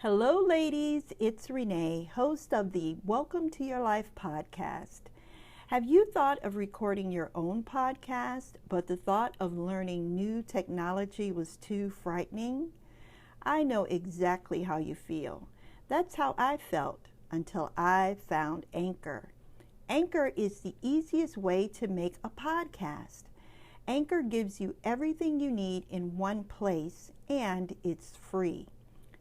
Hello, ladies. It's Renee, host of the Welcome to Your Life podcast. Have you thought of recording your own podcast, but the thought of learning new technology was too frightening? I know exactly how you feel. That's how I felt until I found Anchor. Anchor is the easiest way to make a podcast. Anchor gives you everything you need in one place, and it's free.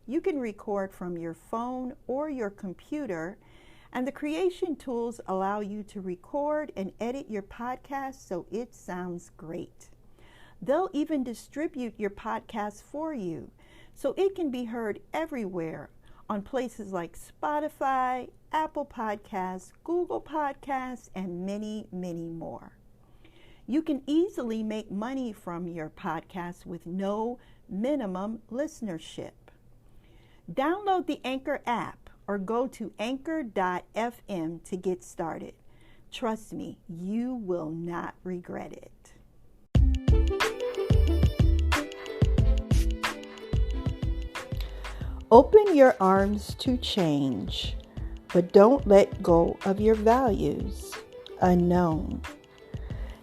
You can record from your phone or your computer, and the creation tools allow you to record and edit your podcast so it sounds great. They'll even distribute your podcast for you so it can be heard everywhere on places like Spotify, Apple Podcasts, Google Podcasts, and many, many more. You can easily make money from your podcast with no minimum listenership. Download the Anchor app or go to anchor.fm to get started. Trust me, you will not regret it. Open your arms to change, but don't let go of your values. Unknown.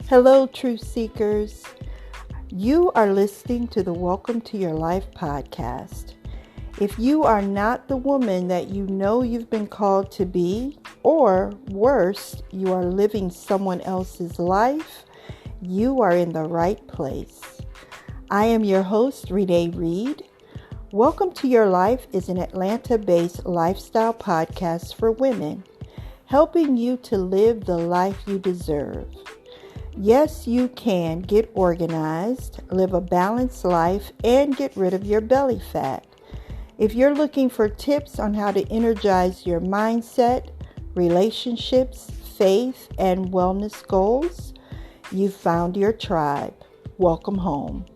Hello, truth seekers. You are listening to the Welcome to Your Life podcast. If you are not the woman that you know you've been called to be, or worse, you are living someone else's life, you are in the right place. I am your host, Renee Reed. Welcome to Your Life is an Atlanta-based lifestyle podcast for women, helping you to live the life you deserve. Yes, you can get organized, live a balanced life, and get rid of your belly fat. If you're looking for tips on how to energize your mindset, relationships, faith, and wellness goals, you've found your tribe. Welcome home.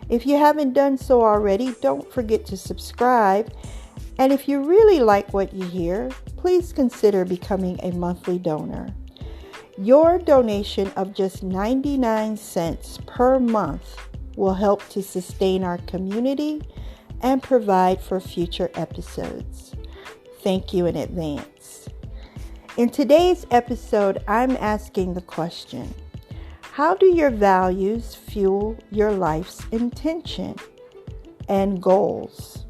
If you haven't done so already, don't forget to subscribe. And if you really like what you hear, please consider becoming a monthly donor. Your donation of just 99 cents per month will help to sustain our community and provide for future episodes. Thank you in advance. In today's episode, I'm asking the question, how do your values fuel your life's intention and goals?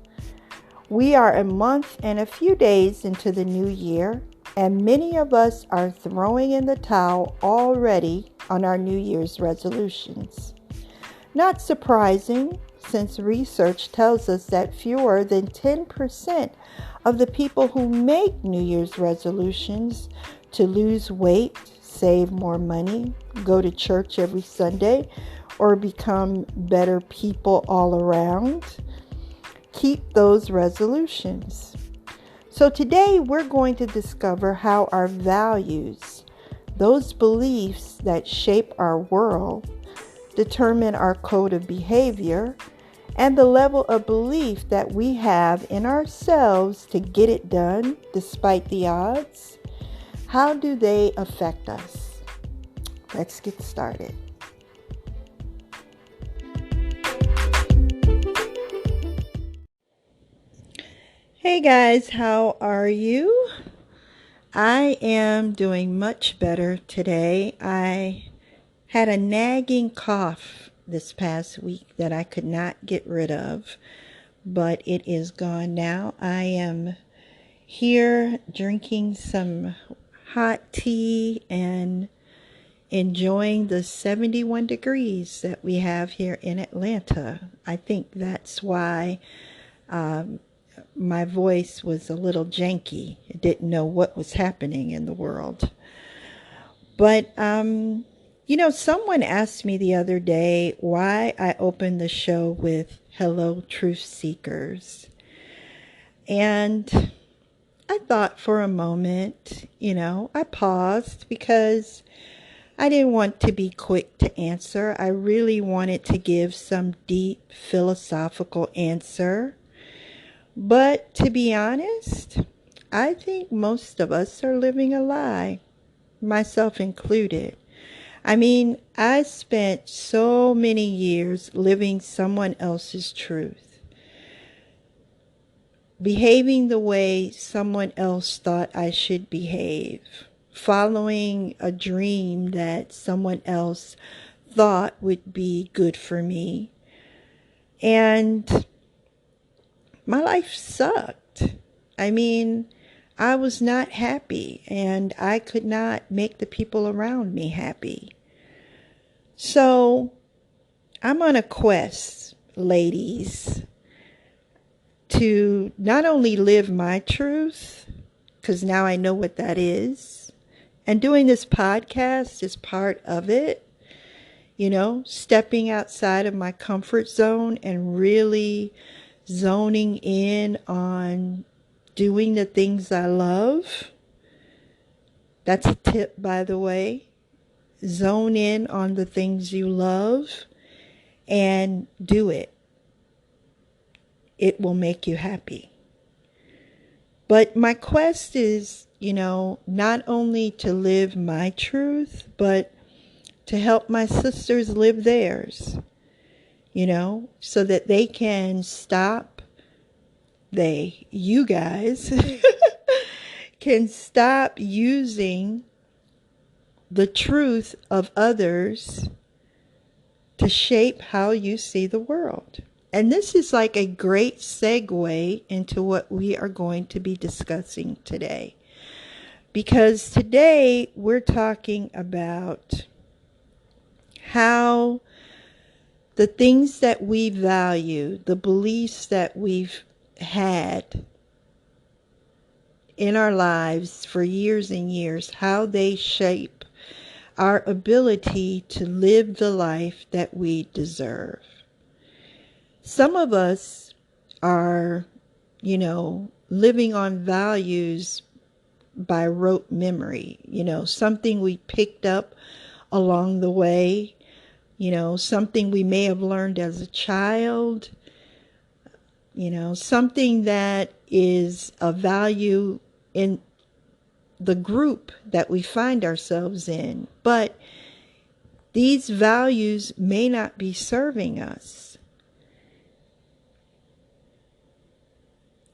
We are a month and a few days into the new year, and many of us are throwing in the towel already on our New Year's resolutions. Not surprising, since research tells us that fewer than 10% of the people who make New Year's resolutions to lose weight, save more money, go to church every Sunday, or become better people all around, keep those resolutions. So today we're going to discover how our values, those beliefs that shape our world, determine our code of behavior, and the level of belief that we have in ourselves to get it done despite the odds. How do they affect us? Let's get started. Hey guys, how are you? I am doing much better today. I had a nagging cough this past week that I could not get rid of, but it is gone now. I am here drinking some hot tea and enjoying the 71 degrees that we have here in Atlanta. I think that's why my voice was a little janky. I didn't know what was happening in the world. But someone asked me the other day why I opened the show with Hello, Truth Seekers. And I thought for a moment, I paused because I didn't want to be quick to answer. I really wanted to give some deep philosophical answer. But to be honest, I think most of us are living a lie, myself included. I mean, I spent so many years living someone else's truth. behaving the way someone else thought I should behave, following a dream that someone else thought would be good for me. And my life sucked. I mean, I was not happy, and I could not make the people around me happy. So I'm on a quest, ladies, to not only live my truth, because now I know what that is, and doing this podcast is part of it, stepping outside of my comfort zone and really zoning in on doing the things I love. That's a tip, by the way. Zone in on the things you love and do it. It will make you happy. But my quest is, not only to live my truth, but to help my sisters live theirs, so that they can stop, you guys, can stop using the truth of others to shape how you see the world. And this is like a great segue into what we are going to be discussing today. Because today we're talking about how the things that we value, the beliefs that we've had in our lives for years and years, how they shape our ability to live the life that we deserve. Some of us are, living on values by rote memory, something we picked up along the way, something we may have learned as a child, something that is a value in the group that we find ourselves in. But these values may not be serving us.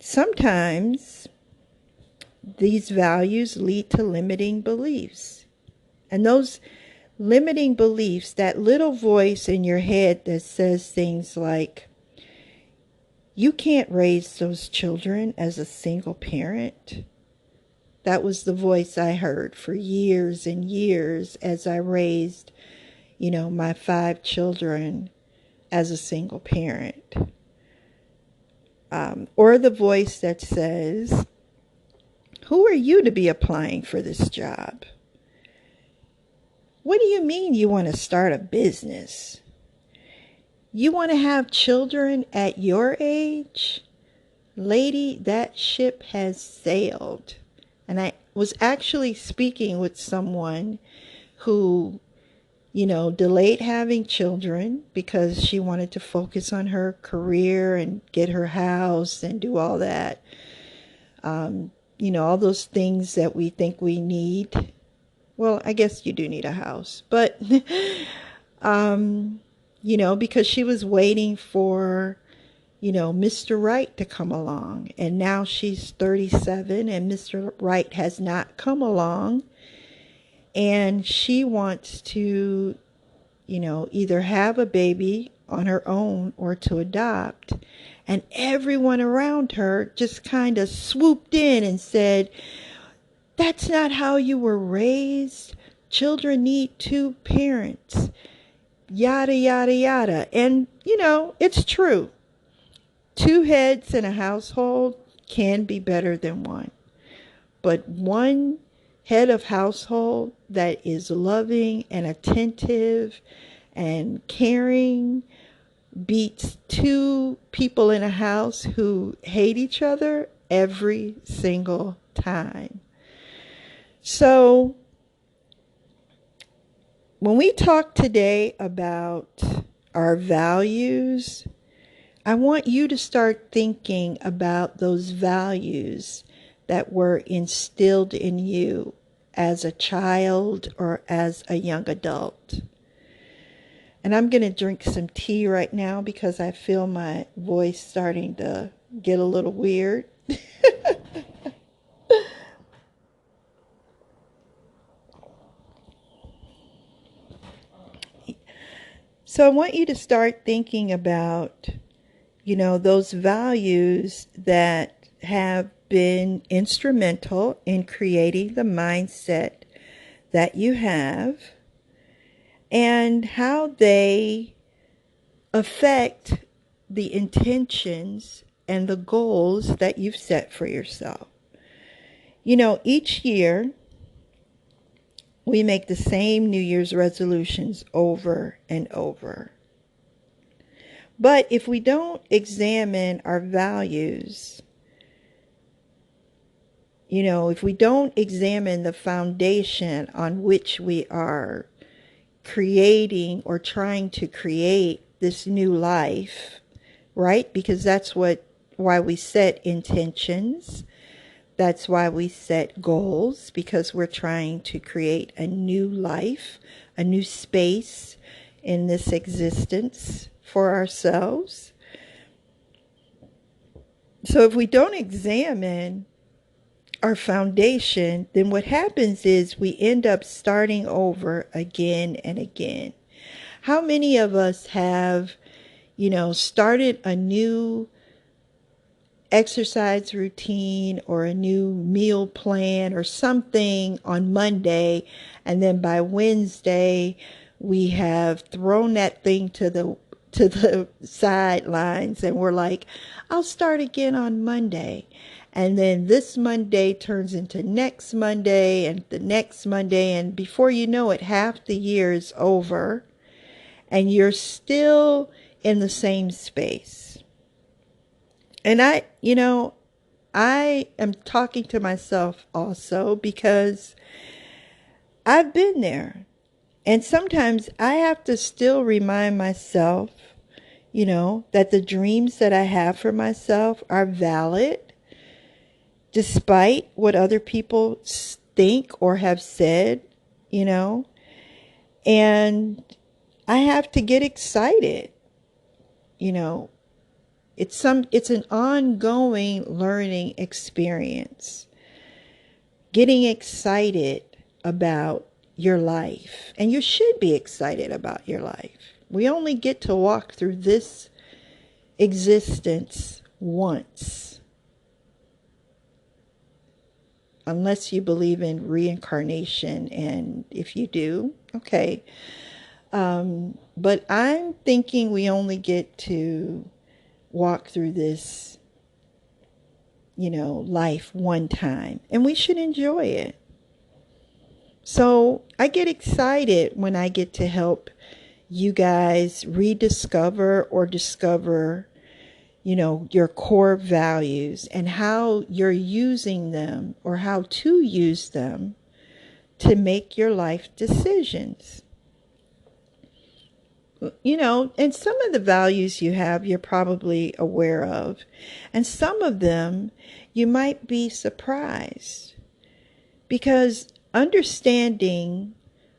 Sometimes these values lead to limiting beliefs. And those limiting beliefs, that little voice in your head that says things like, you can't raise those children as a single parent. That was the voice I heard for years and years as I raised, my 5 children as a single parent. Or the voice that says, who are you to be applying for this job? What do you mean you want to start a business? You want to have children at your age? Lady, that ship has sailed. And I was actually speaking with someone who, delayed having children because she wanted to focus on her career and get her house and do all that. All those things that we think we need. Well, I guess you do need a house, but, because she was waiting for, Mr. Right to come along. And now she's 37 and Mr. Right has not come along. And she wants to, either have a baby on her own or to adopt. And everyone around her just kind of swooped in and said, that's not how you were raised. Children need 2 parents. Yada, yada, yada. And, it's true. 2 heads in a household can be better than 1. But 1 head of household that is loving and attentive and caring beats 2 people in a house who hate each other every single time. So when we talk today about our values, I want you to start thinking about those values that were instilled in you as a child or as a young adult. And I'm going to drink some tea right now because I feel my voice starting to get a little weird. So I want you to start thinking about, those values that have been instrumental in creating the mindset that you have and how they affect the intentions and the goals that you've set for yourself. Each year we make the same New Year's resolutions over and over. But if we don't examine our values, if we don't examine the foundation on which we are creating or trying to create this new life, right? Because that's why we set intentions. That's why we set goals, because we're trying to create a new life, a new space in this existence for ourselves. So if we don't examine our foundation, then what happens is we end up starting over again and again. How many of us have, started a new exercise routine or a new meal plan or something on Monday, and then by Wednesday we have thrown that thing to the sidelines, and we're like, I'll start again on Monday. And then this Monday turns into next Monday and the next Monday, and before you know it, half the year is over and you're still in the same space. And I am talking to myself also, because I've been there. And sometimes I have to still remind myself, that the dreams that I have for myself are valid, despite what other people think or have said, and I have to get excited. It's an ongoing learning experience. Getting excited about your life. And you should be excited about your life. We only get to walk through this existence once. Unless you believe in reincarnation, and if you do, okay. But I'm thinking we only get to walk through this, life one time, and we should enjoy it. So I get excited when I get to help you guys rediscover or discover, your core values and how you're using them or how to use them to make your life decisions. And some of the values you have, you're probably aware of. And some of them, you might be surprised. Because understanding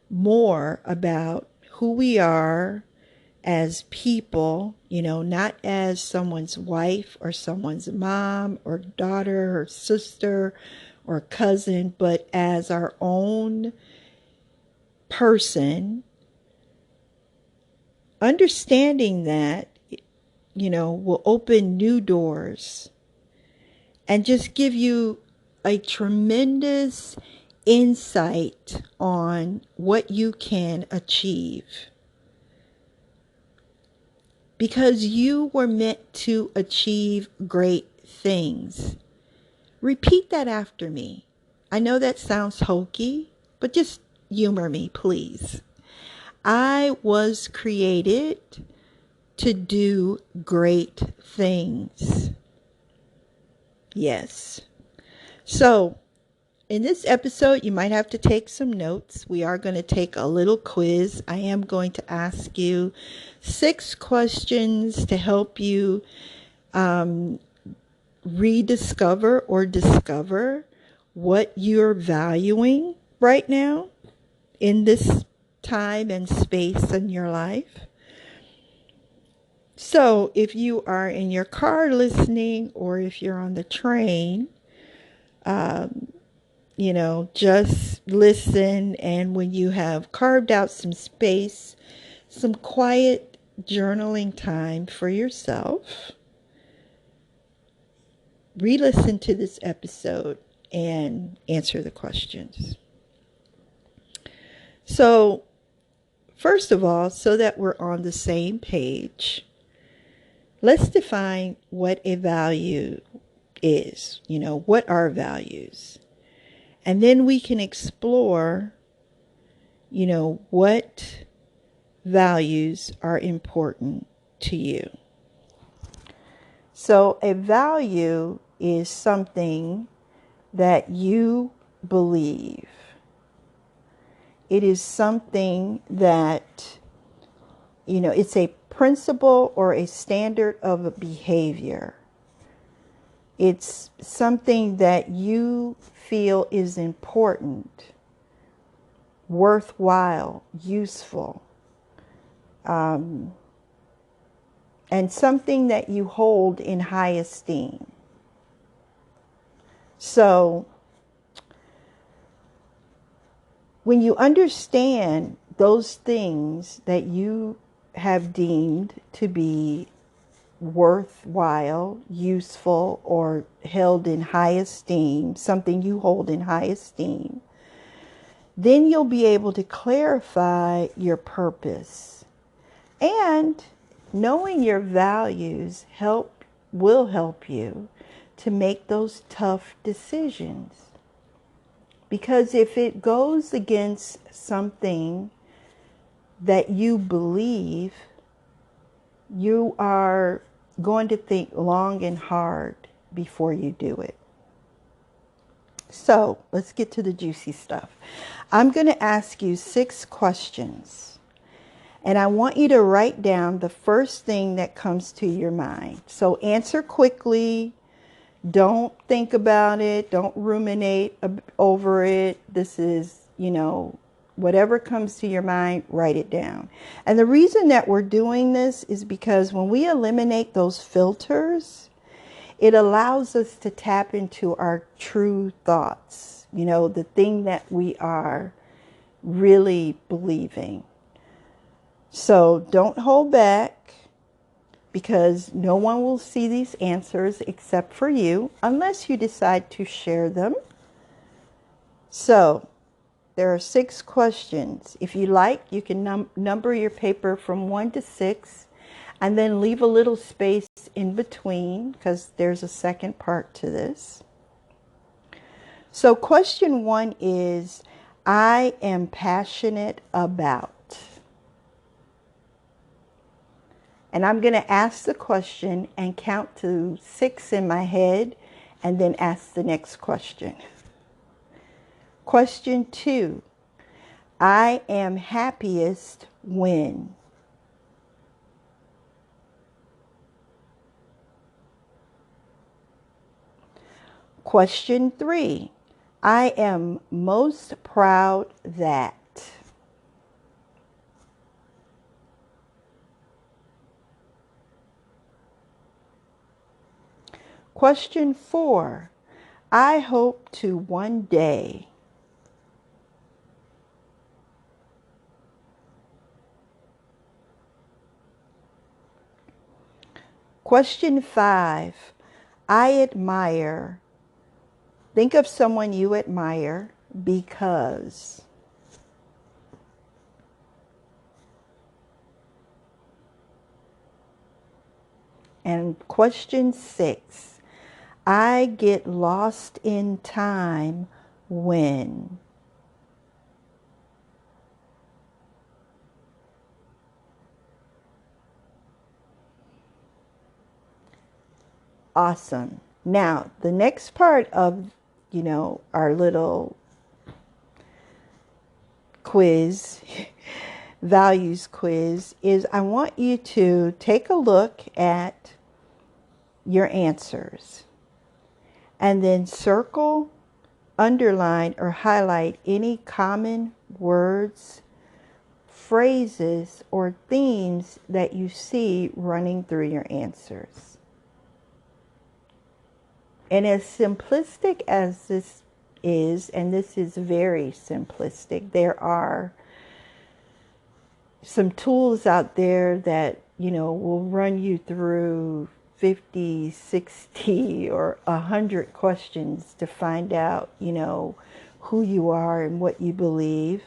more about who we are as people, not as someone's wife or someone's mom or daughter or sister or cousin, but as our own person. Understanding that, will open new doors and just give you a tremendous insight on what you can achieve. Because you were meant to achieve great things. Repeat that after me. I know that sounds hokey, but just humor me, please. I was created to do great things. Yes. So, in this episode, you might have to take some notes. We are going to take a little quiz. I am going to ask you 6 questions to help you rediscover or discover what you're valuing right now in this time and space in your life. So if you are in your car listening, or if you're on the train, just listen. And when you have carved out some space, some quiet journaling time for yourself, re-listen to this episode and answer the questions. So, first of all, so that we're on the same page, let's define what a value is. What are values? And then we can explore, what values are important to you. So a value is something that you believe. It is something that, it's a principle or a standard of a behavior. It's something that you feel is important, worthwhile, useful, and something that you hold in high esteem. So, when you understand those things that you have deemed to be worthwhile, useful, or held in high esteem, something you hold in high esteem, then you'll be able to clarify your purpose. And knowing your values will help you to make those tough decisions. Because if it goes against something that you believe, you are going to think long and hard before you do it. So let's get to the juicy stuff. I'm going to ask you 6 questions. And I want you to write down the first thing that comes to your mind. So answer quickly. Don't think about it. Don't ruminate over it. This is, whatever comes to your mind, write it down. And the reason that we're doing this is because when we eliminate those filters, it allows us to tap into our true thoughts, the thing that we are really believing. So don't hold back, because no one will see these answers except for you, unless you decide to share them. So there are 6 questions. If you like, you can number your paper from 1 to 6, and then leave a little space in between, because there's a second part to this. So question 1 is, I am passionate about. And I'm going to ask the question and count to 6 in my head, and then ask the next question. Question 2, I am happiest when. Question 3, I am most proud that. Question 4, I hope to one day. Question 5, I admire. Think of someone you admire because. And question 6, I get lost in time when. Awesome. Now, the next part of, our little quiz, values quiz, is I want you to take a look at your answers, and then circle, underline, or highlight any common words phrases or themes that you see running through your answers. And as simplistic as this is, and this is very simplistic, there are some tools out there that, will run you through 50, 60, or 100 questions to find out, who you are and what you believe.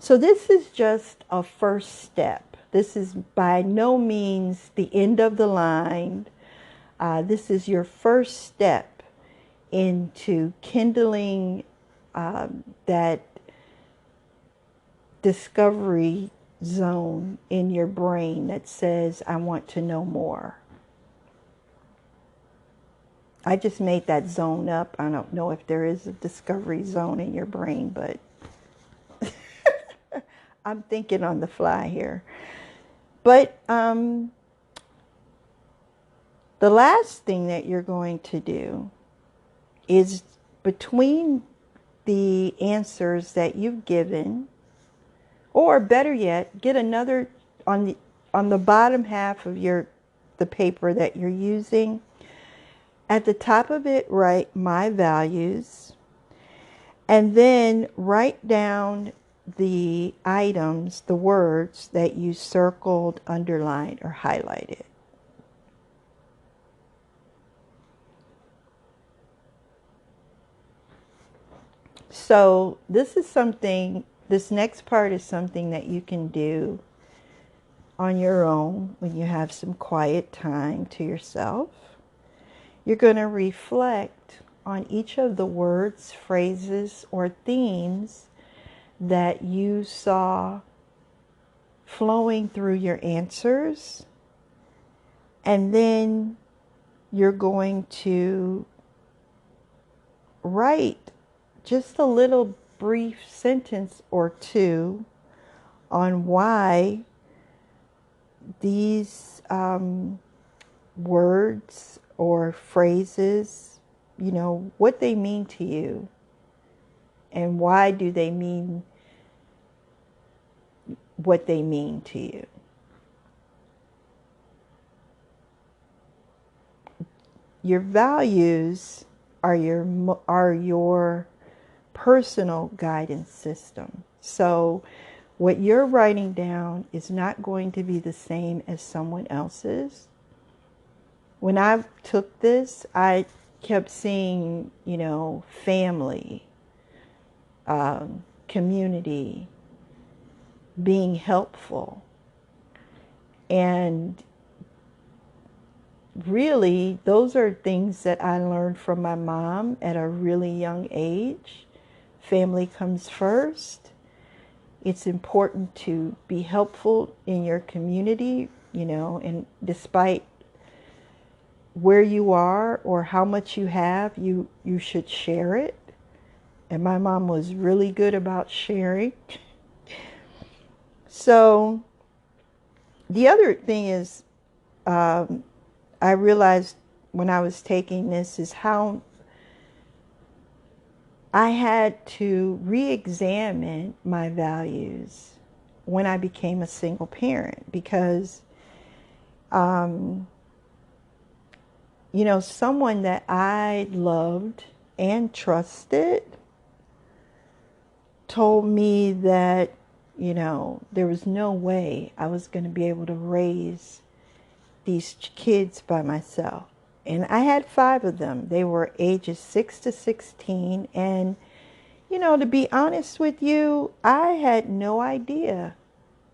So this is just a first step. This is by no means the end of the line. This is your first step into kindling that discovery zone in your brain that says, I want to know more. I just made that zone up. I don't know if there is a discovery zone in your brain, but I'm thinking on the fly here. But the last thing that you're going to do is, between the answers that you've given, or better yet, get another on the bottom half of the paper that you're using. At the top of it, write my values, and then write down the items, the words that you circled, underlined, or highlighted. So this next part is something that you can do on your own when you have some quiet time to yourself. You're going to reflect on each of the words, phrases, or themes that you saw flowing through your answers. And then you're going to write just a little brief sentence or two on why these words or phrases, what they mean to you, and why do they mean what they mean to you. Your values are your personal guidance system. So what you're writing down is not going to be the same as someone else's. When I took this, I kept seeing, family, community, being helpful. And really, those are things that I learned from my mom at a really young age. Family comes first. It's important to be helpful in your community, and despite where you are or how much you have, you should share it. And my mom was really good about sharing. So the other thing is, I realized when I was taking this is how I had to re-examine my values when I became a single parent, because someone that I loved and trusted told me that, there was no way I was going to be able to raise these kids by myself. And I had 5 of them. They were ages 6 to 16. And, to be honest with you, I had no idea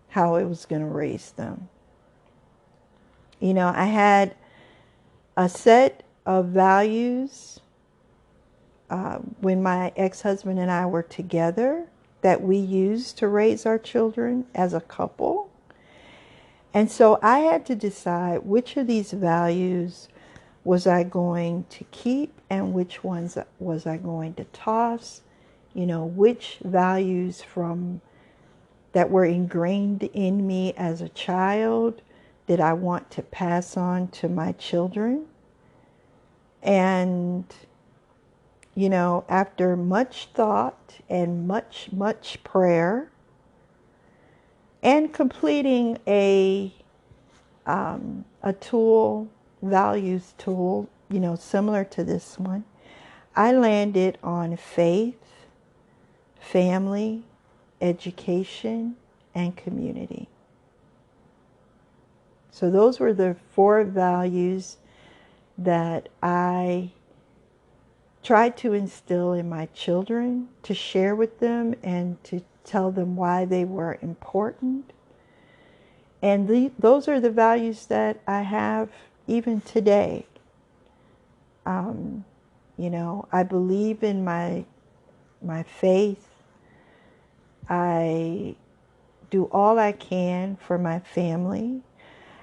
how I was going to raise them. I had a set of values when my ex-husband and I were together that we used to raise our children as a couple. And so I had to decide which of these values was I going to keep and which ones was I going to toss. Which values that were ingrained in me as a child did I want to pass on to my children. And, after much thought and much prayer, and completing a tool, values tool, similar to this one. I landed on faith, family, education, and community. So those were the 4 values that I tried to instill in my children, to share with them and to tell them why they were important. And those are the values that I have even today. I believe in my faith. I do all I can for my family.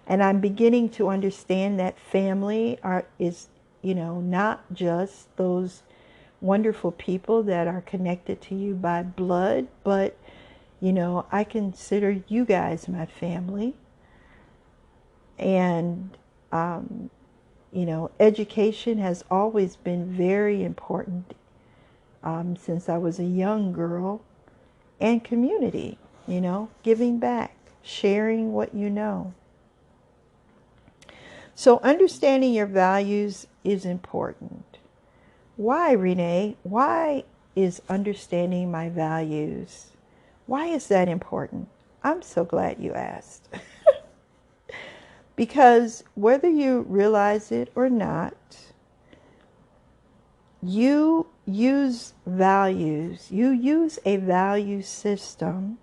And I'm beginning to understand that family is not just those wonderful people that are connected to you by blood, but, I consider you guys my family. And, education has always been very important since I was a young girl. And community, giving back, sharing what you know. So understanding your values is important. Why, Renee? Why is understanding my values? Why is that important? I'm so glad you asked. Because whether you realize it or not, you use values. You use a value system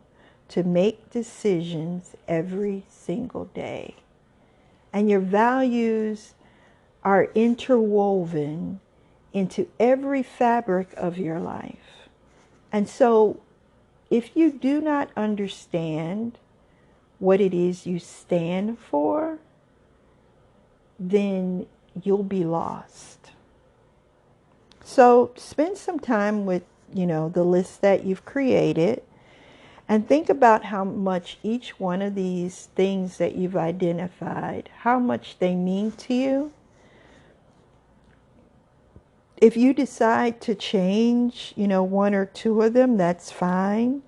to make decisions every single day. And your values are interwoven into every fabric of your life. And so if you do not understand what it is you stand for, then you'll be lost. So spend some time with, the list that you've created, and think about how much each one of these things that you've identified, how much they mean to you. If you decide to change, 1 or 2 of them, that's fine.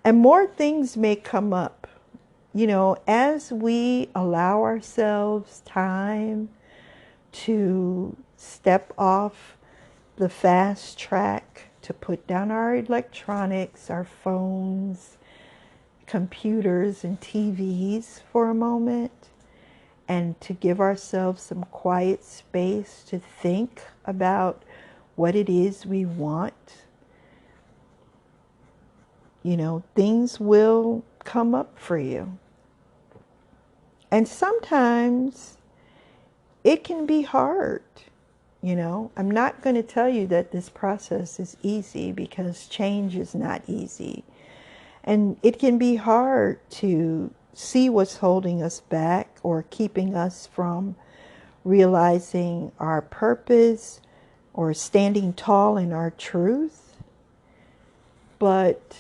And more things may come up, as we allow ourselves time to step off the fast track, to put down our electronics, our phones, computers, and TVs for a moment, and to give ourselves some quiet space to think about what it is we want. Things will come up for you. And sometimes it can be hard. I'm not going to tell you that this process is easy, because change is not easy. And it can be hard to see what's holding us back or keeping us from realizing our purpose or standing tall in our truth. But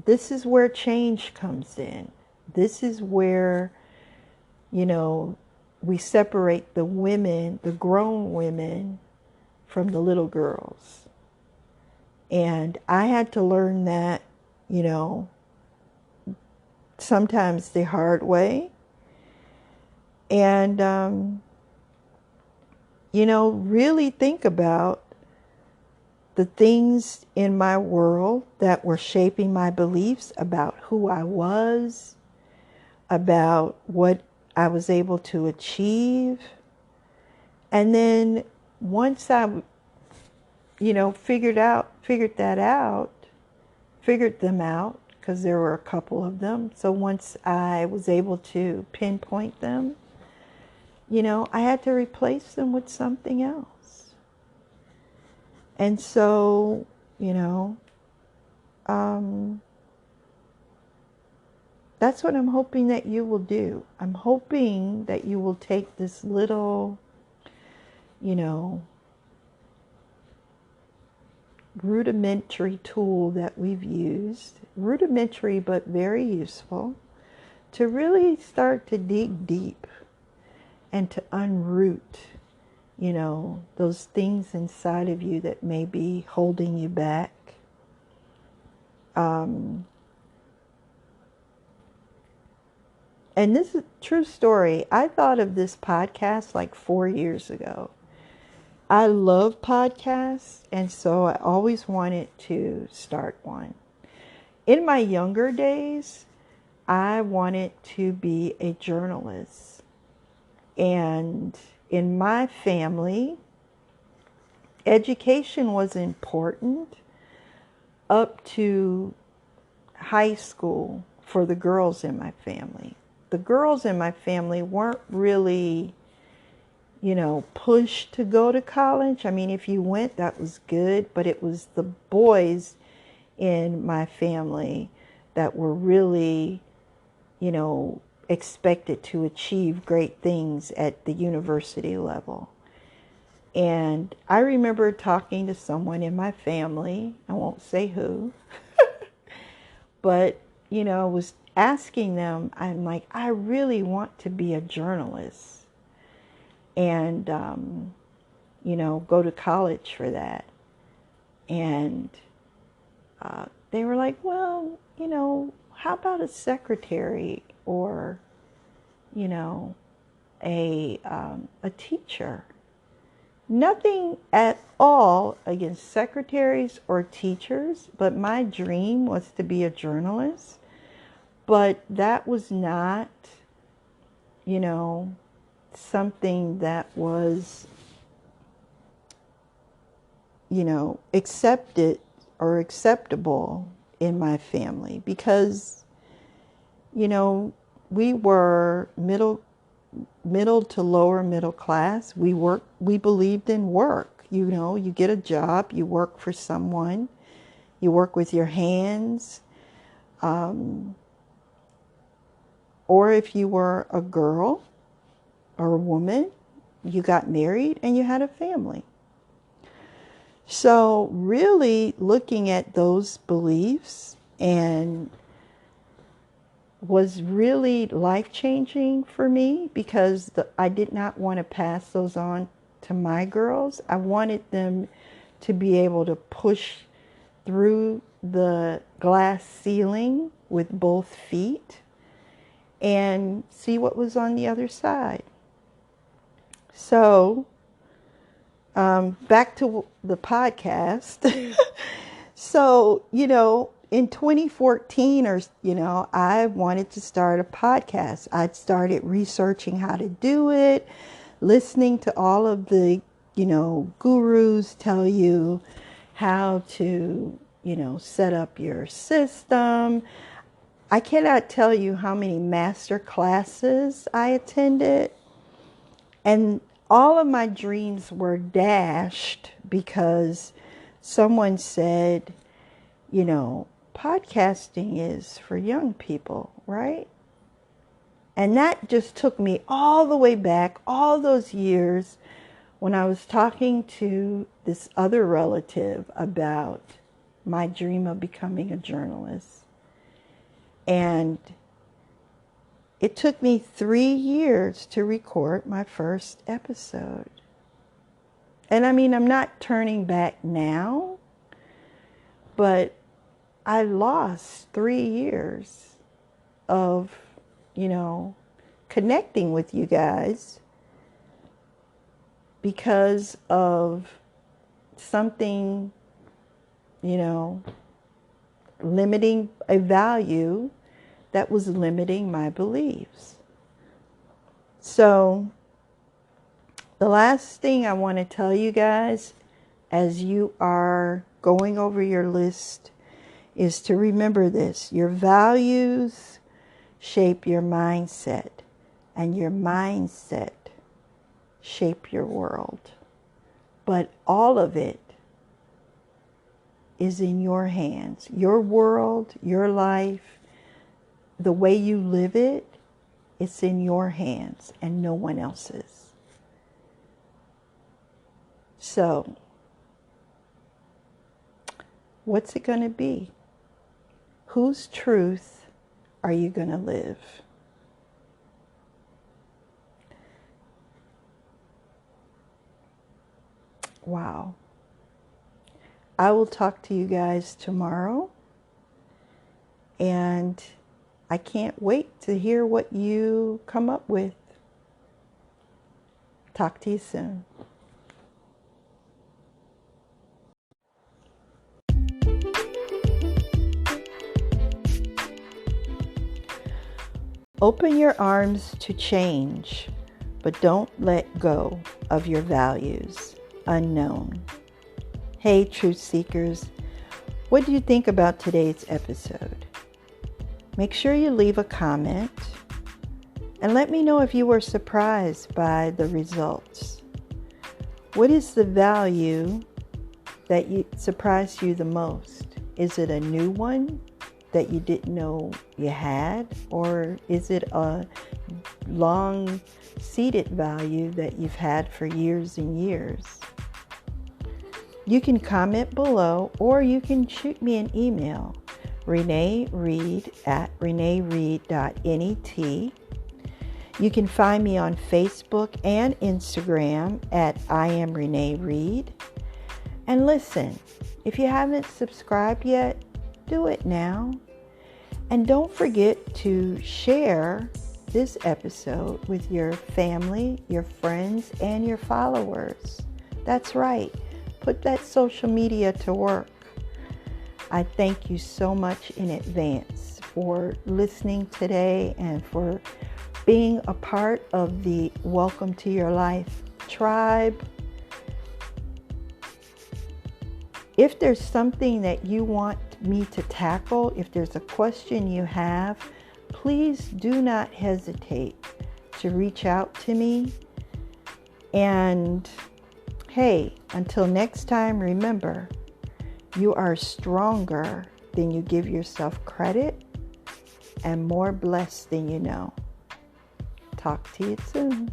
this is where change comes in. This is where, we separate the women, the grown women, from the little girls. And I had to learn that, sometimes the hard way. And, really think about the things in my world that were shaping my beliefs about who I was, about what I was able to achieve. And then once I, figured them out, because there were a couple of them. So once I was able to pinpoint them, I had to replace them with something else. And so, that's what I'm hoping that you will do. I'm hoping that you will take this little, rudimentary tool that we've used, rudimentary but very useful, to really start to dig deep and to unroot, those things inside of you that may be holding you back. and this is a true story. I thought of this podcast like 4 years ago. I love podcasts, and so I always wanted to start one. In my younger days, I wanted to be a journalist. And in my family, education was important up to high school for the girls in my family. The girls in my family weren't really, pushed to go to college. I mean, if you went, that was good, but it was the boys in my family that were really, expected to achieve great things at the university level. And I remember talking to someone in my family, I won't say who, but, was asking them, I'm like, I really want to be a journalist and, go to college for that. And they were like, well, how about a secretary or, a teacher? Nothing at all against secretaries or teachers, but my dream was to be a journalist. But that was not, something that was, accepted or acceptable in my family because, we were middle to lower middle class. We believed in work. You get a job, you work for someone, you work with your hands. Or if you were a girl or a woman, you got married and you had a family. So really looking at those beliefs and was really life-changing for me because I did not want to pass those on to my girls. I wanted them to be able to push through the glass ceiling with both feet and see what was on the other side. So, back to the podcast. So, in 2014 I wanted to start a podcast. I'd started researching how to do it, listening to all of the, gurus tell you how to, set up your system. I cannot tell you how many master classes I attended, and all of my dreams were dashed because someone said, podcasting is for young people, right? And that just took me all the way back, all those years when I was talking to this other relative about my dream of becoming a journalist. And it took me 3 years to record my first episode. And I mean, I'm not turning back now, but I lost 3 years of, connecting with you guys because of something, limiting a value that was limiting my beliefs. So the last thing I want to tell you guys as you are going over your list is to remember this. Your values shape your mindset, and your mindset shape your world. But all of it is in your hands. Your world, your life, the way you live it, it's in your hands and no one else's. So, what's it going to be? Whose truth are you going to live? Wow. I will talk to you guys tomorrow. And I can't wait to hear what you come up with. Talk to you soon. Open your arms to change, but don't let go of your values. Unknown. Hey, truth seekers, what do you think about today's episode? Make sure you leave a comment and let me know if you were surprised by the results. What is the value that surprised you the most? Is it a new one that you didn't know you had? Or is it a long-seated value that you've had for years and years? You can comment below, or you can shoot me an email, reneereed@reneereed.net. You can find me on Facebook and Instagram at I am Renee Reed. And listen, if you haven't subscribed yet, do it now. And don't forget to share this episode with your family, your friends, and your followers. That's right. Put that social media to work. I thank you so much in advance for listening today and for being a part of the Welcome to Your Life tribe. If there's something that you want me to tackle, if there's a question you have, please do not hesitate to reach out to me. And hey, until next time, remember, you are stronger than you give yourself credit and more blessed than you know. Talk to you soon.